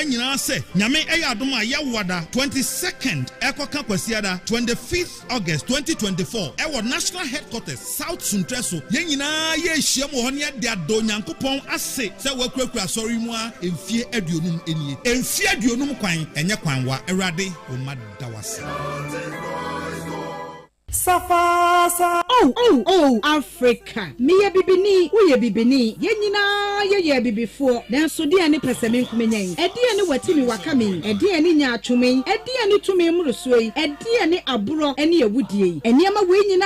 nyina se nyame eyadoma yawada 22nd ekoka kwasiada 25th August 2024 ewo national headquarters South Suntreso nyina ye hyiam ho ne de ado nyankopon ase se wakurakura sorry mu a emfie aduonum enie emfie aduonum kwan enye kwanwa erade o madawase Safasa. Oh, Africa. Me ye bibini, we ye bibini. Ye nyina ye bibifo. Den so de ani peseme nkumenyen. Edi ani watimi wakami. Edi ani nya atwumen. Edi ani tumi murusoi. Edi ani aburo ani ewudie. Eniema we nyina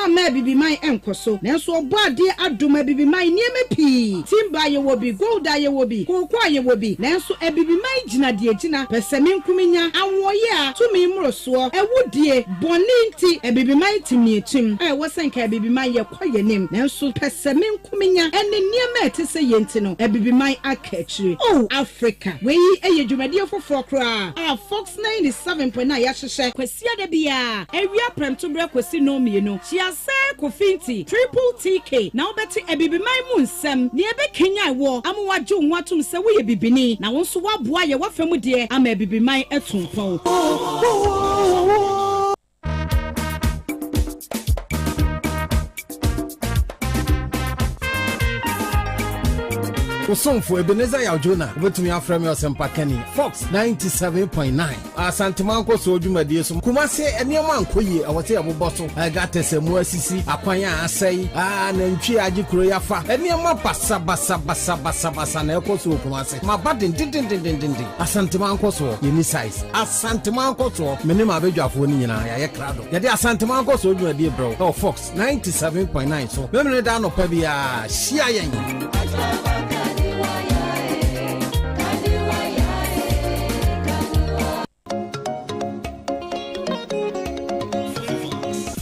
ma bibiman enkoso. Nenso obo ade adoma bibiman niema pi. Timba ye wobi, gold ye wobi, kokwa ye wobi. Nenso ebibiman gina de gina peseme nkumenya awoye a tumi muruso. Ewudie boninti bibi mai timi etim wosen ka bibi mai ye kwaye nim nanso peseme nkumenya ene niema etese yenti no bibi mai akachiri Africa we eye dwumade foforo kra Fox 97.9 ya hyehyɛ kwasia da bia ewia premto bra kwasi no mienu chiase kofinti triple TK na obeti bibi mai mu nsem ne ebekenya wo amwadwo nwatom se wo ye bibini na wo nso waboa ye wafam de ama bibi mai etumfo Osonfo Ebenezer ya Jonah obetumi aframe osempa kani Fox 97.9 asantemanko so odwumadie so kumase eniema ankoye awote aboboso agatesemu asisi akwanya asai na ntwi agikro yafa eniema basa na ekoso kumase mabaden din asantemanko so yeni size asantemanko so menema abedwafo ni nyina ya ye krado yade asantemanko so odwumadie bro Fox 97.9 so memene da no pa bia hia yen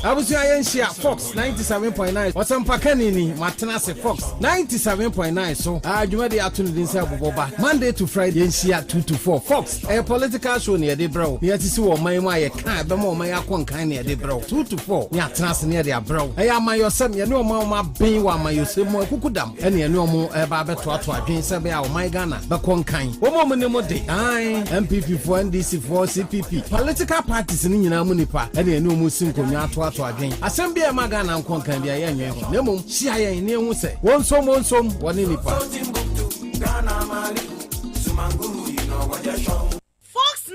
Abusu ayenshia Fox 97.9 wasampa kanini matena se Fox 97.9 so adwumade atunu din se Eboboba Monday to Friday yenshia 2 to 4 Fox a political show ne de bro ne yatisi wo man ma ye kan be ma man akonkan ne de bro 2 to 4 ne atena se ne de bro eya man yosem ye ne o ma ben wa man yosem mo kukudam ene ye ne o mo ba beto ato adwen se be a o man Ghana be konkan o mo ne mo de MPP for NDC for CPP political parties ni nyina mu nipa ene ye ne o mo sinkonwa ato Assembly magana nkonkan bia yenye ho nemom hia yen ne hu se wonsom woni nipa Fox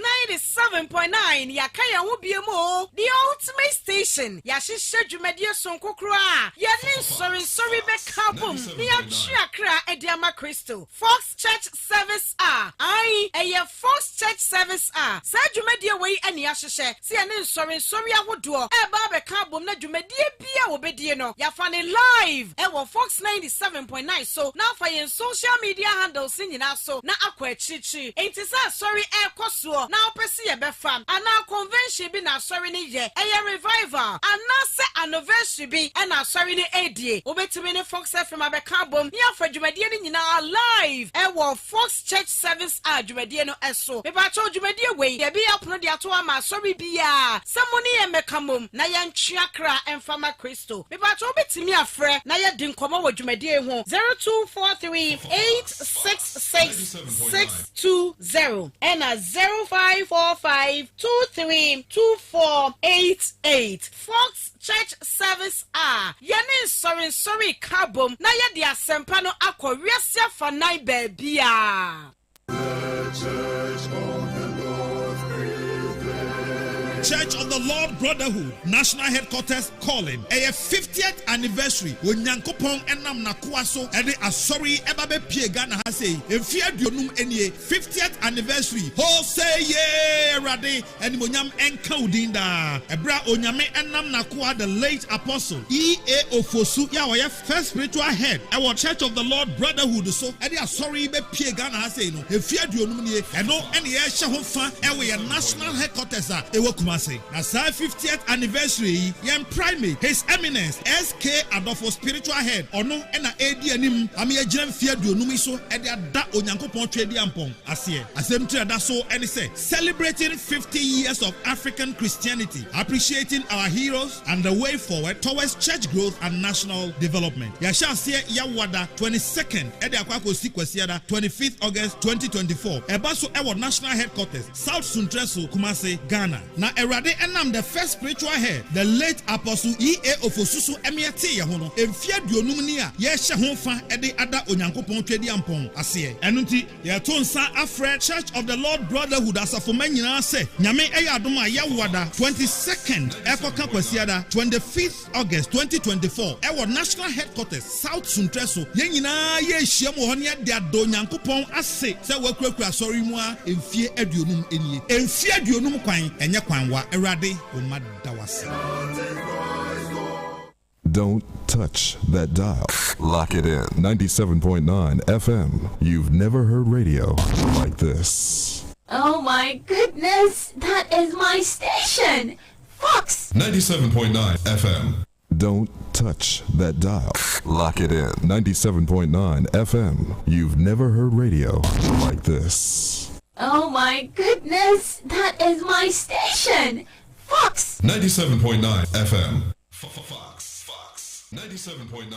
97.9 yakaya wo biemo the ultimate station ya hyehyɛ dwumadie sonkokro a ya ne sorry be kabum ne ya twiakra ediama Crystal Fox Church Service eye Fox Church Service sa dwumadie wei ane ya hyehyɛ se ya ne sorry ahodo ba be kabum na dwumadie bia wo bedie no ya fa ne live wo Fox 97.9 so na fa yen social media handles nyina so na akwa achichi enti sa sorry so na opesi ye befam ana convention bi na sorry ni ye revival ana se anniversary bi na sorry ni edie obetimi ni Fox FM abeka bom ni afadwumadie ni nyina live wo Fox Church Service dwumadie no eso me ba cho dwumadie we ye bi apono de ato ama sorry bia samoni ye mekamom na ye ntweakra emfama Kristo me ba cho obetimi afre na ye di nkomo wo dwumadie ho 0243866620 and 0545232488 Fox Church Service yene sorry kabom na ye de asempa no akɔwiase fa nai baabia Church of the Lord Brotherhood National Headquarters calling a 50th anniversary when Yankopon enam nakoa so ede asori ebabe pie Ghana ha sei emfie aduonum enie 50th anniversary ho say ye rade enimonyam enka udinda ebra onyame enam nakoa the late apostle E.A. Ofosu ya wa first spiritual head our Church of the Lord Brotherhood so ede asori be pie Ghana ha sei no emfie aduonum nie eno ene ye hye ho fa ewe national headquarters ewe Kumasi. Na sa 50th anniversary yem primate His Eminence SK Adolfo spiritual head ono ena edi anim ami agina mfia duonum so e de ada onyankopon twedi ampon ase asem da so ene say celebrating 50 years of African Christianity, appreciating our heroes and the way forward towards church growth and national development. Ya shall see Yawada 22nd ede akwako sikwasiada 25th August 2024 ebaso ewo national headquarters South Suntreso Kumasi Ghana. Na erade enam the first spiritual head the late Apostle E.A. Ofosusu emiete ye hono emfia duonum ni a ye hye ho fa ede ada onyankopon twedi ampon ase enunti ye to nsa afre Church of the Lord Brotherhood asafo manyina se nyame eya adom a Yawada 22nd ekoka kwasiada 25th August 2024 ewo national headquarters South Suntreso ye nyina ye hye mo hono ye de ado onyankopon ase se wakurakura sori mu a emfie aduonum enie emfie aduonum kwan enye kwanwa erade o madawase. Don't touch that dial. Lock it in. 97.9 FM. You've never heard radio like this. Oh my goodness, that is my station. Fox. 97.9 FM. Don't touch that dial. Lock it in. 97.9 FM. You've never heard radio like this. Oh my goodness, that is my station. Fox. 97.9 FM. Fox. 97.9.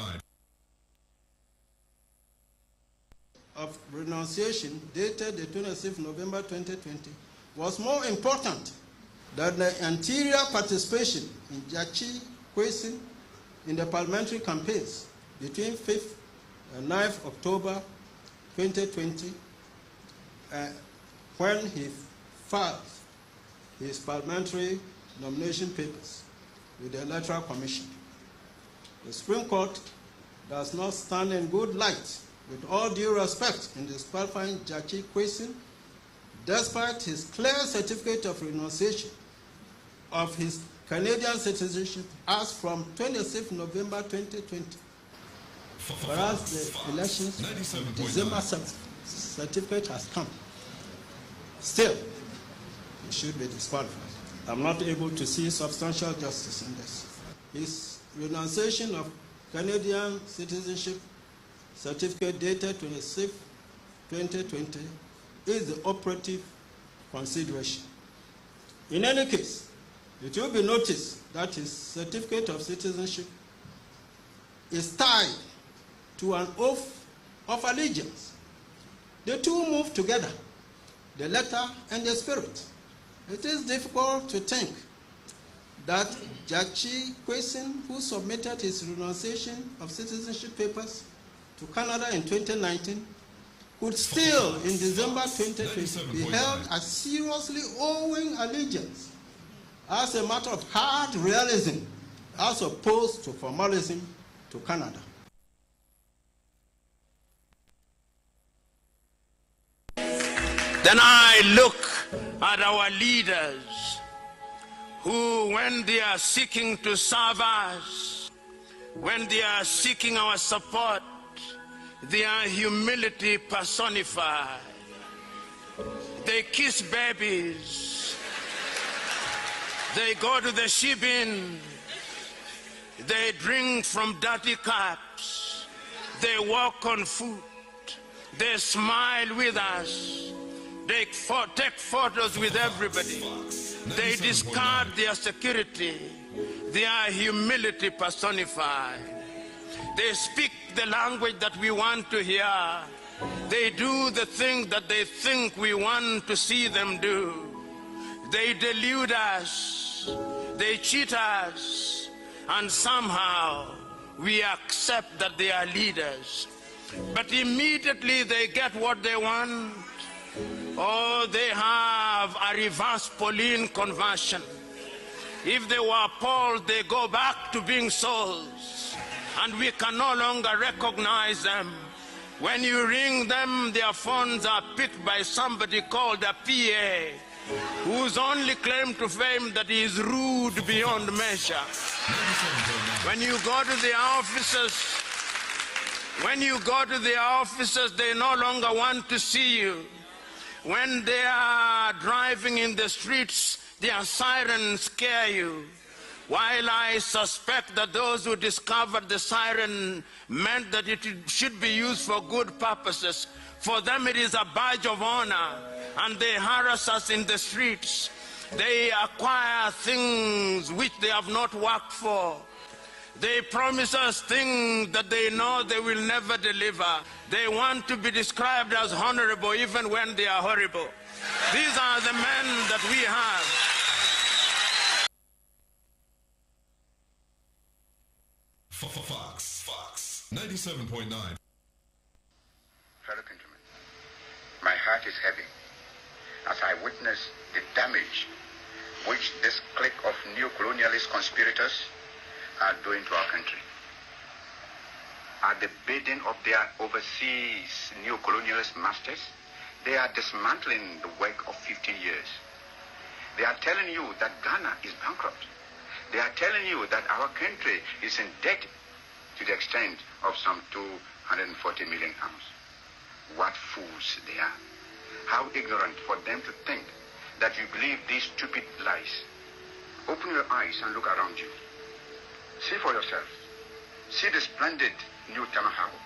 Of renunciation dated the 26th November 2020 was more important than the anterior participation in Jachi Kwesin in the parliamentary campaigns between 5th and 9th October 2020 when he filed his parliamentary nomination papers with the Electoral Commission. The Supreme Court does not stand in good light with all due respect in disqualifying Jachi Kwesin despite his clear certificate of renunciation of his Canadian citizenship as from 26th November 2020. Whereas the elections December 7th certificate has come. Still, he should be disqualified. I'm not able to see substantial justice in this. His renunciation of Canadian citizenship certificate dated 26th, 2020 is the operative consideration. In any case, it will be noticed that his certificate of citizenship is tied to an oath of allegiance. The two move together, the letter and the spirit. It is difficult to think that Jachi Kwesin, who submitted his renunciation of citizenship papers to Canada in 2019, could still, in December 2020, be held as seriously owing allegiance as a matter of hard realism, as opposed to formalism to Canada. Then I look at our leaders who, when they are seeking to serve us, when they are seeking our support, they are humility personified. They kiss babies. They go to the shebeen. They drink from dirty cups. They walk on foot. They smile with us. They take photos with everybody. They discard their security. They are humility personified. They speak the language that we want to hear. They do the things that they think we want to see them do. They delude us. They cheat us. And somehow we accept that they are leaders. But immediately they get what they want. Oh, they have a reverse Pauline conversion. If they were Paul, they go back to being Sauls. And we can no longer recognize them. When you ring them, their phones are picked by somebody called a PA, whose only claim to fame that he is rude beyond measure. When you go to the offices, they no longer want to see you. When they are driving in the streets, their sirens scare you, while I suspect that those who discovered the siren meant that it should be used for good purposes. For them it is a badge of honor, and they harass us in the streets. They acquire things which they have not worked for. They promise us things that they know they will never deliver. They want to be described as honorable even when they are horrible. These are the men that we have. Fox 97.9. Fellow countrymen, my heart is heavy as I witness the damage which this clique of neo-colonialist conspirators are doing to our country. At the bidding of their overseas neo-colonialist masters, they are dismantling the work of 15 years. They are telling you that Ghana is bankrupt. They are telling you that our country is in debt to the extent of some 240 million pounds. What fools they are. How ignorant for them to think that you believe these stupid lies. Open your eyes and look around you. See for yourself. See the splendid new Tama Harbour.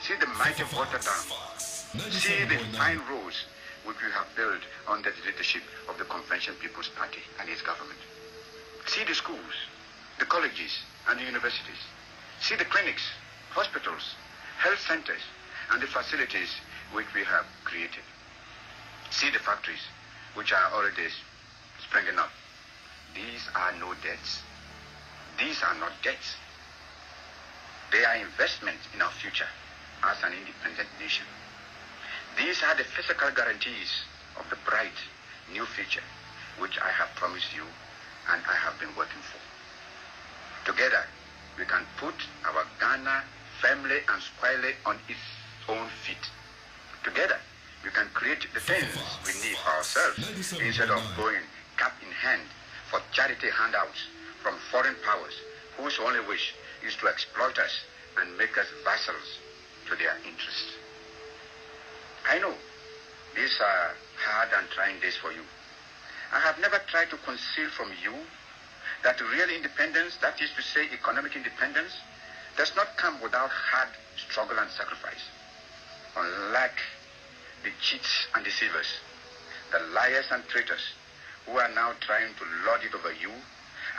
See the mighty water dam. See the fine roads which we have built under the leadership of the Convention People's Party and its government. See the schools, the colleges, and the universities. See the clinics, hospitals, health centers, and the facilities which we have created. See the factories which are already springing up. These are no debts. These are not debts. They are investments in our future as an independent nation. These are the physical guarantees of the bright new future which I have promised you and I have been working for. Together, we can put our Ghana firmly and squarely on its own feet. Together, we can create the things we need for ourselves instead of going cap in hand for charity handouts from foreign powers whose only wish is to exploit us and make us vassals to their interests. I know these are hard and trying days for you. I have never tried to conceal from you that real independence, that is to say economic independence, does not come without hard struggle and sacrifice. Unlike the cheats and deceivers, the liars and traitors who are now trying to lord it over you,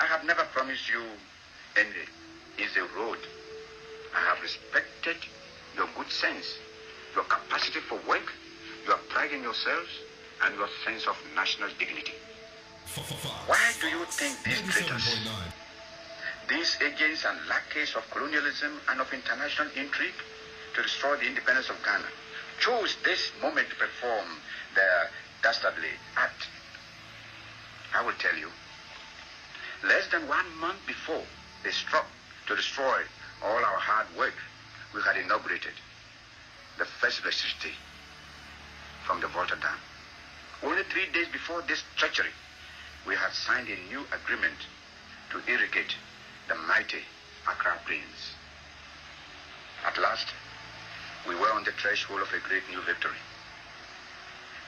I have never promised you any easy road. I have respected your good sense, your capacity for work, your pride in yourselves, and your sense of national dignity. Why do you think these traitors, these agents and lackeys of colonialism and of international intrigue to destroy the independence of Ghana, chose this moment to perform their dastardly act? I will tell you, less than 1 month before they struck to destroy all our hard work, we had inaugurated the first electricity from the water dam. Only 3 days before this treachery, we had signed a new agreement to irrigate the mighty Accra Plains. At last, we were on the threshold of a great new victory.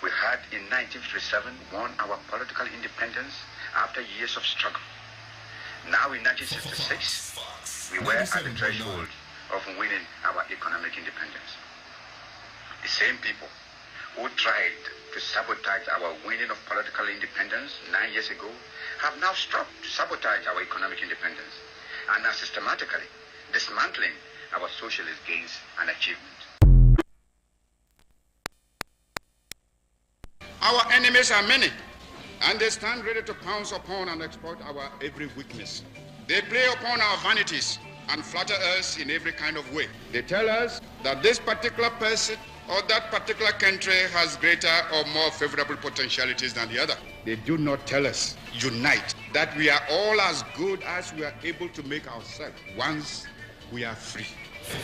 We had in 1957 won our political independence after years of struggle. Now in 1966, we were at the threshold of winning our economic independence. The same people who tried to sabotage our winning of political independence 9 years ago have now struck to sabotage our economic independence and are systematically dismantling our socialist gains and achievements. Our enemies are many, and they stand ready to pounce upon and exploit our every weakness. They play upon our vanities and flatter us in every kind of way. They tell us that this particular person or that particular country has greater or more favorable potentialities than the other. They do not tell us, unite, that we are all as good as we are able to make ourselves once we are free.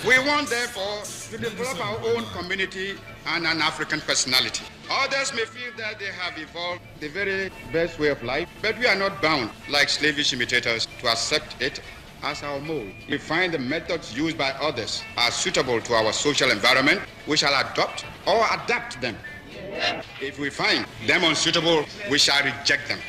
We want, therefore, to develop our own community and an African personality. Others may feel that they have evolved the very best way of life, but we are not bound, like slavish imitators, to accept it as our mold. We find the methods used by others are suitable to our social environment, we shall adopt or adapt them. If we find them unsuitable, we shall reject them.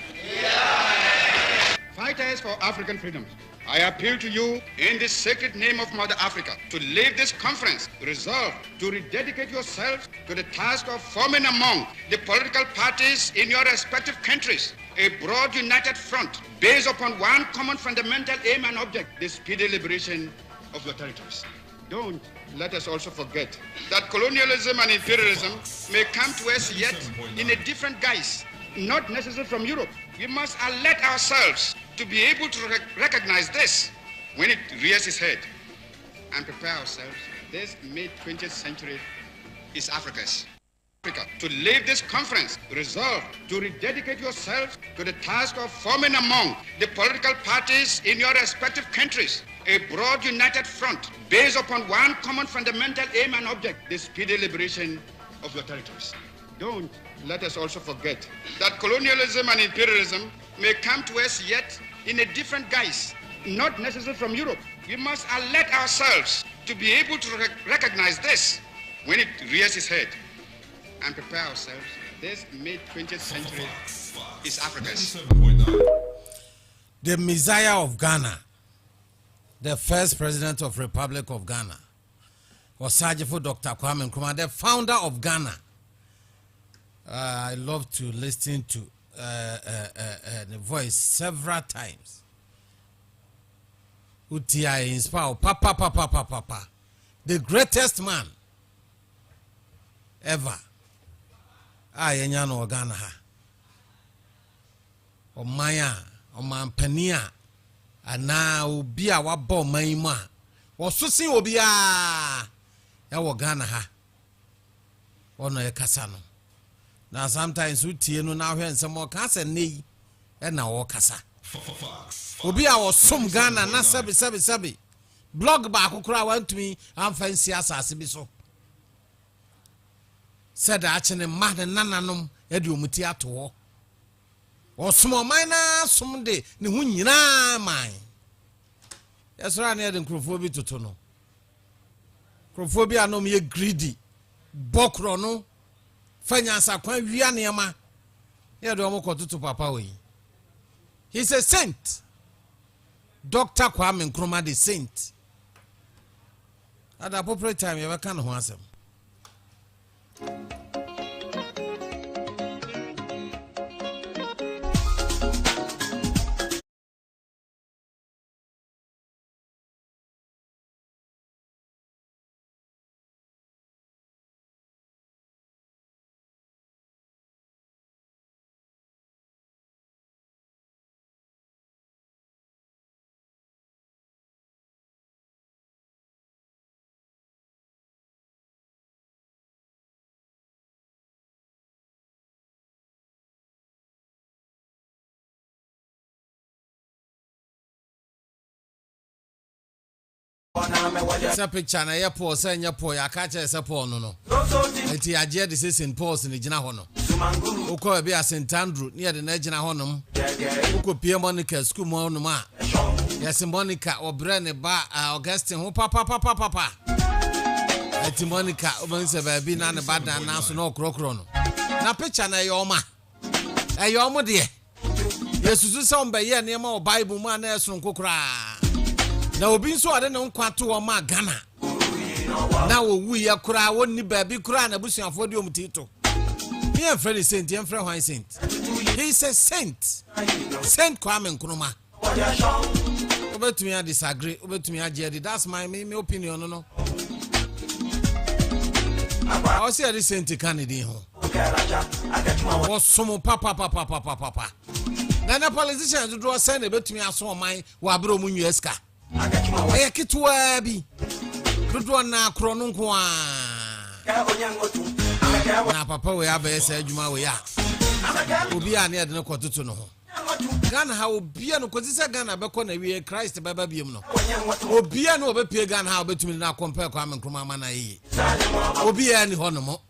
Fighters for African freedom, I appeal to you in the sacred name of Mother Africa to leave this conference resolved to rededicate yourselves to the task of forming among the political parties in your respective countries a broad united front based upon one common fundamental aim and object, the speedy liberation of your territories. Don't let us also forget that colonialism and imperialism may come to us yet in a different guise, not necessarily from Europe. We must alert ourselves to be able to recognize this when it rears its head and prepare ourselves. This mid-20th century is Africa's. To leave this conference resolved to rededicate yourselves to the task of forming among the political parties in your respective countries a broad united front based upon one common fundamental aim and object, the speedy liberation of your territories. Don't let us also forget that colonialism and imperialism may come to us yet in a different guise, not necessarily from Europe. We must alert ourselves to be able to recognize this when it rears its head and prepare ourselves. This mid-20th century is Africa's. The Messiah of Ghana, the first president of Republic of Ghana, was Sajifo Dr. Kwame Nkrumah, the founder of Ghana. I love to listen to the voice several times. Utia inspire papa. The greatest man ever. Yenya no Ghana ha. Omaya, omampania, ana obi a wabɔ man mu a. Wosusin obi a wo Ghana ha. Ono ye kasa no. Now sometimes we tie no na hwe nsɛm ɔka sɛ nei ɛna wɔkasa. Obi a wɔsom Ghana na sabi blog ba akokora wantumi amfa nsi asase bi so. Said actually ma ne nananom ɛde omuti ato hɔ. Ɔsom ɔman na som de ne ho nyinaa man. Yɛsora ne ɛde nkrofo bi toto no. Nkrofo bi anom ye greedy. Bokro no fanya sakwan wia neema ye do omokototo papa we. He's a saint. Dr. Kwame Nkrumah the saint. At the appropriate time you can ho asem. Sa picture na yepo say nyepo ya ka che sepo no no enti agye de St. Paul's ni gina ho no ukọ bi a St. Andrew ne de na gina ho no ukọ pie Monica school mo no ma yes Monica obre ne ba Augustine ho papa enti Monica oban se ba bi na ne ba dan na so no okrokro no na picture na yoma de yesusu se on be ye ne ma o Bible mu na esoro nkokora na obi nso ade ne nkwato o ma Ghana na wo wu ya kura wonni baabi kura na busuafo de omtito me and friend saint and friend why saint he is a saint Kwame Nkrumah obetumi a disagree obetumi a jedi that's my opinion no I say the saint candidate ho was some papa na na politicians do draw send obetumi aso man wa abro mu nyeska aya kitwa bi dodo na akro no nko a na papa we abaye sa adwuma we ya obi a na yede no kototo no ho Ghana ha obi a no kozisa Ghana be ko na wie Christ baba biem no obi a no obepie Ghana ha obetumi na compare Kwame Nkrumah ma na yi obi a ni ho no mo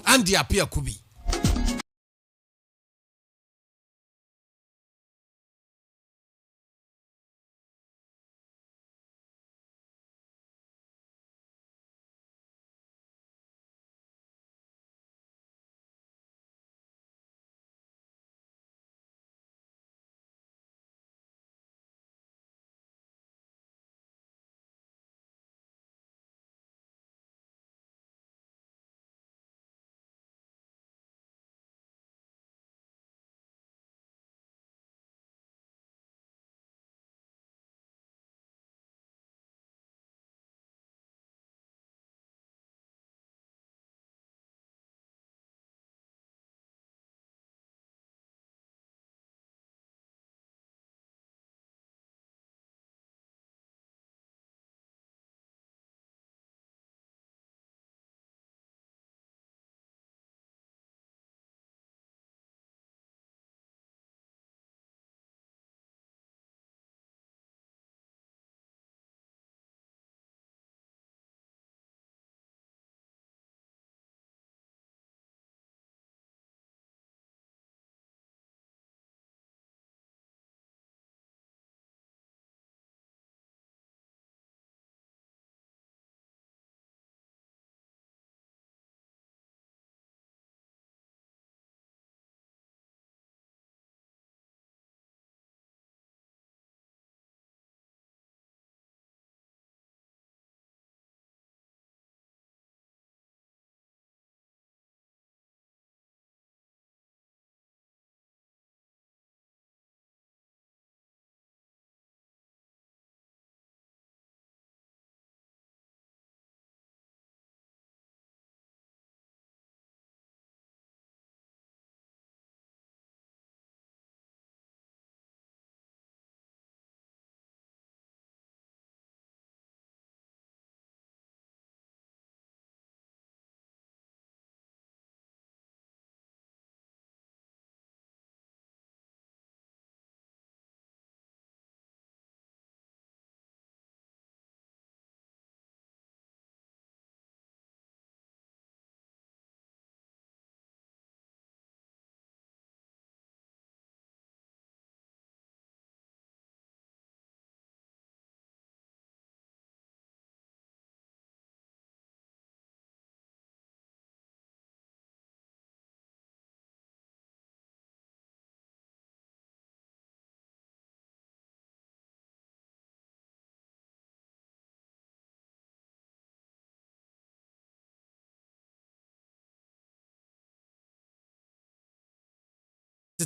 Andy appear kubi.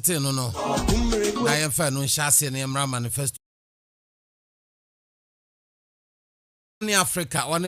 No. I am fan on chassis and Emra manifesto. In Africa, one.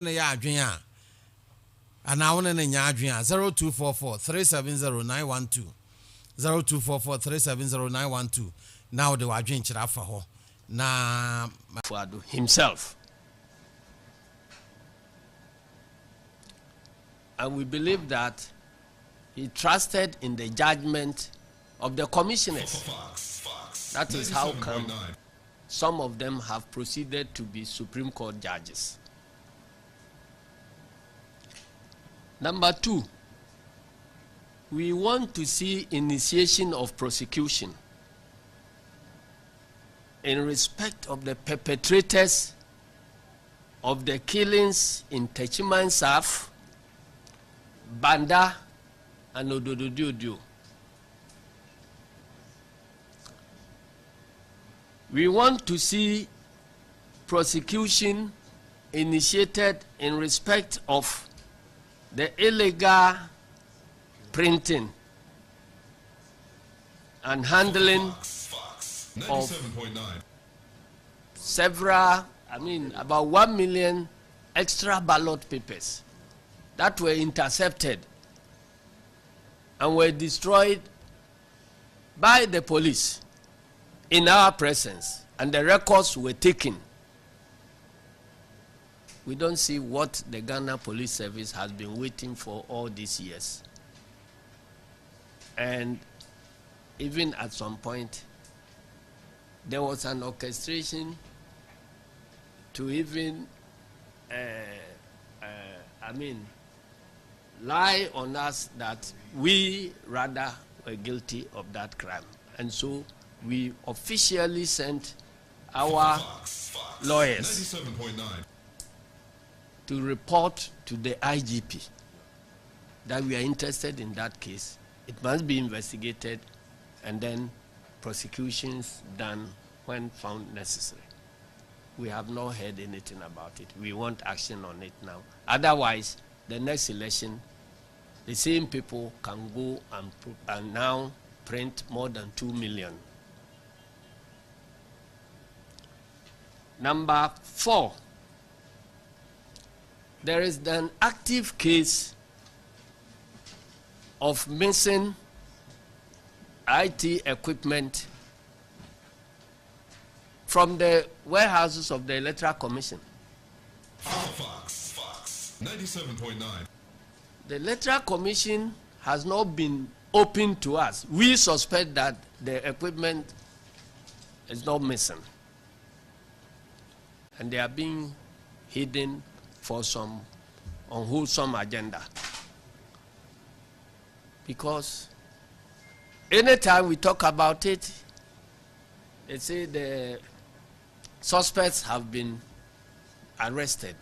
Ya adwenya ana wona na nya adwenya 0244370912 0244370912 now the adwen kira fa ho na himself, and we believe that he trusted in the judgment of the commissioners. That is how come some of them have proceeded to be Supreme Court judges. Number 2, we want to see initiation of prosecution in respect of the perpetrators of the killings in Techiman Saf, Banda, and Odododio. We want to see prosecution initiated in respect of the illegal printing and handling of several, about 1 million extra ballot papers that were intercepted and were destroyed by the police in our presence, and the records were taken. We don't see what the Ghana Police Service has been waiting for all these years. And even at some point, there was an orchestration to even, lie on us that we rather were guilty of that crime. And so we officially sent our lawyers to report to the IGP that we are interested in that case. It must be investigated and then prosecutions done when found necessary. We have not heard anything about it. We want action on it now. Otherwise, the next election, the same people can go and now print more than 2 million. Number 4, there is an active case of missing IT equipment from the warehouses of the Electoral Commission. Fox 97.9. The Electoral Commission has not been open to us. We suspect that the equipment is not missing, and they are being hidden for some unwholesome agenda. Because anytime we talk about it, they say the suspects have been arrested,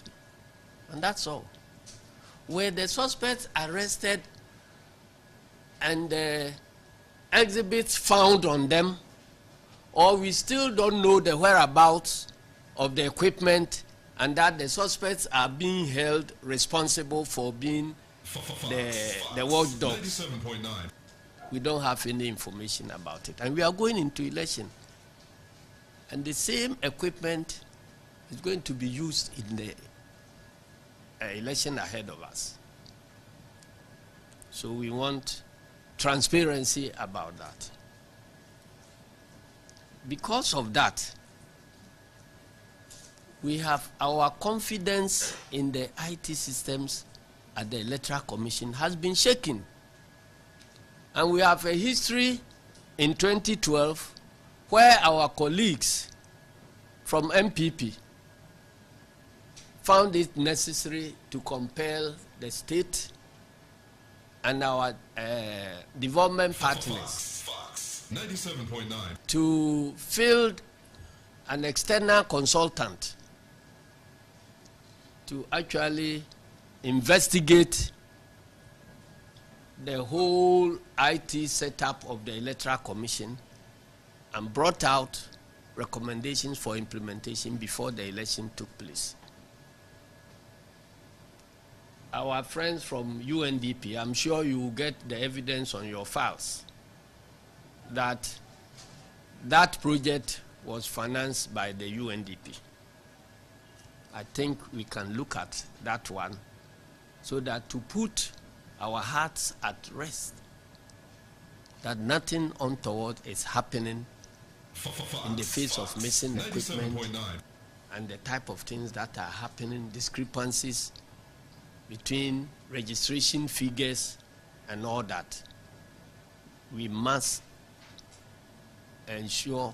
and that's all. Were the suspects arrested and the exhibits found on them, or we still don't know the whereabouts of the equipment, and that the suspects are being held responsible for being the watchdogs? We don't have any information about it. And we are going into election. And the same equipment is going to be used in the election ahead of us. So we want transparency about that. Because of that, we have our confidence in the IT systems at the Electoral Commission has been shaken. And we have a history in 2012 where our colleagues from MPP found it necessary to compel the state and our development partners 97.9 to field an external consultant to actually investigate the whole IT setup of the Electoral Commission and brought out recommendations for implementation before the election took place. Our friends from UNDP, I'm sure you will get the evidence on your files that that project was financed by the UNDP. I think we can look at that one so that to put our hearts at rest that nothing untoward is happening in the face of missing equipment and the type of things that are happening, discrepancies between registration figures and all that. We must ensure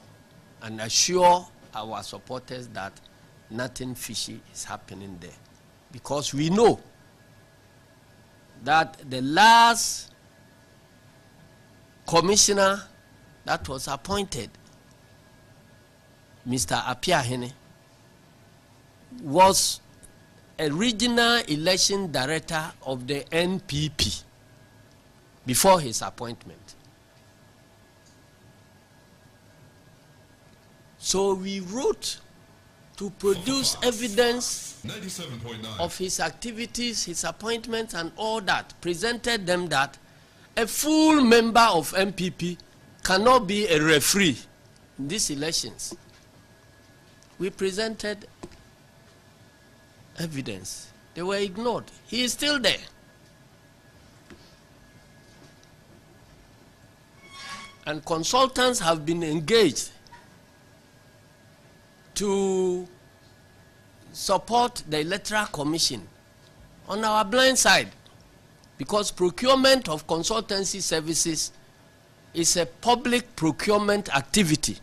and assure our supporters that nothing fishy is happening there. Because we know that the last commissioner that was appointed, Mr. Apiahene, was a regional election director of the NPP before his appointment. So we wrote to produce evidence of his activities, his appointments, and all that, presented them that a full member of MPP cannot be a referee in these elections. We presented evidence. They were ignored. He is still there. And consultants have been engaged to support the Electoral Commission on our blind side, because procurement of consultancy services is a public procurement activity.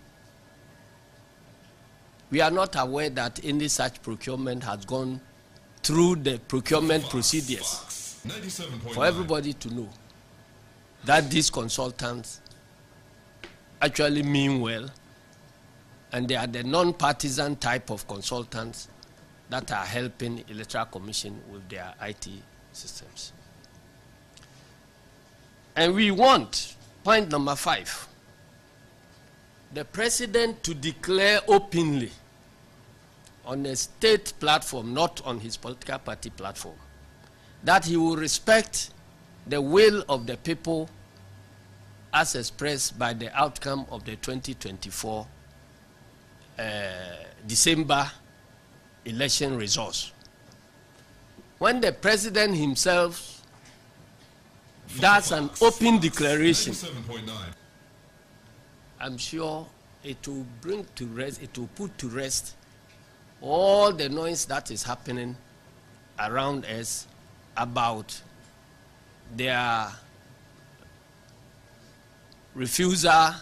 We are not aware that any such procurement has gone through the procurement procedures. For everybody to know that these consultants actually mean well, and they are the non-partisan type of consultants that are helping Electoral Commission with their IT systems. And we want, point number 5, the president to declare openly on a state platform, not on his political party platform, that he will respect the will of the people as expressed by the outcome of the 2024 December election results. When the president himself does an open declaration, I'm sure it will bring to rest, it will put to rest all the noise that is happening around us about their refusal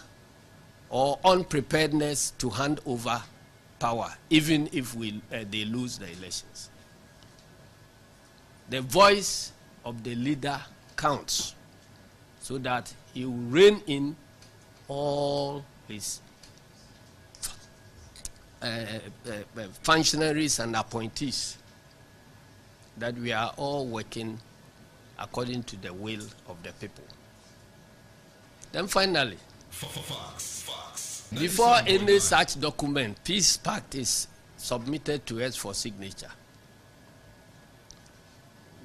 or unpreparedness to hand over power, even if they lose the elections. The voice of the leader counts, so that he will rein in all his functionaries and appointees, that we are all working according to the will of the people. Then finally, before any such document, Peace Pact is submitted to us for signature,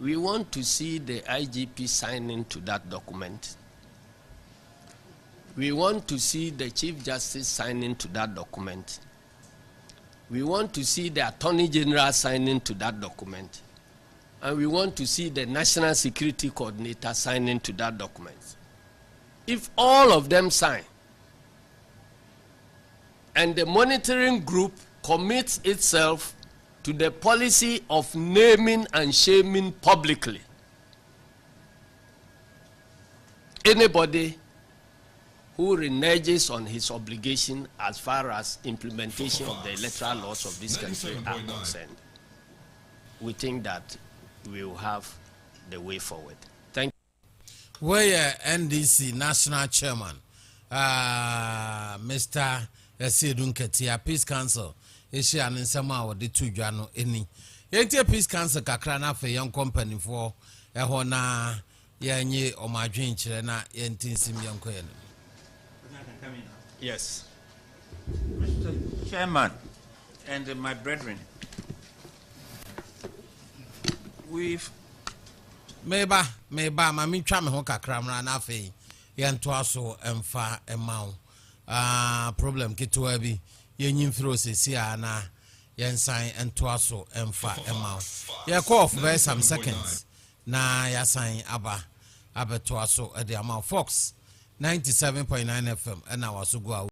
we want to see the IGP sign into that document. We want to see the Chief Justice sign into that document. We want to see the Attorney General sign into that document. And we want to see the National Security Coordinator sign into that document. If all of them sign, and the monitoring group commits itself to the policy of naming and shaming publicly anybody who reneges on his obligation as far as implementation of the electoral laws of this country are concerned, we think that we will have the way forward. Thank you. Where NDC National Chairman, Mr. Esedun Ketia, Peace Council, Ishi and Nsema or the two Jano any. Yentia Peace Council Kakrana for young company for a hona Yanye or my drink Chilena Yentin Simian Queen. Yes. Mr. Chairman and my brethren, we've Meba, Mami Cham Hoka Kramra Nafe, Yantuaso and Fa and Mount. Problem Kituabi, Yen throws Siana, Yen sign and Tuaso and Fa and Mount. Ya call for some seconds. Na ya sign Abba Tuaso at the amount Fox 97.9 FM and I was to go out.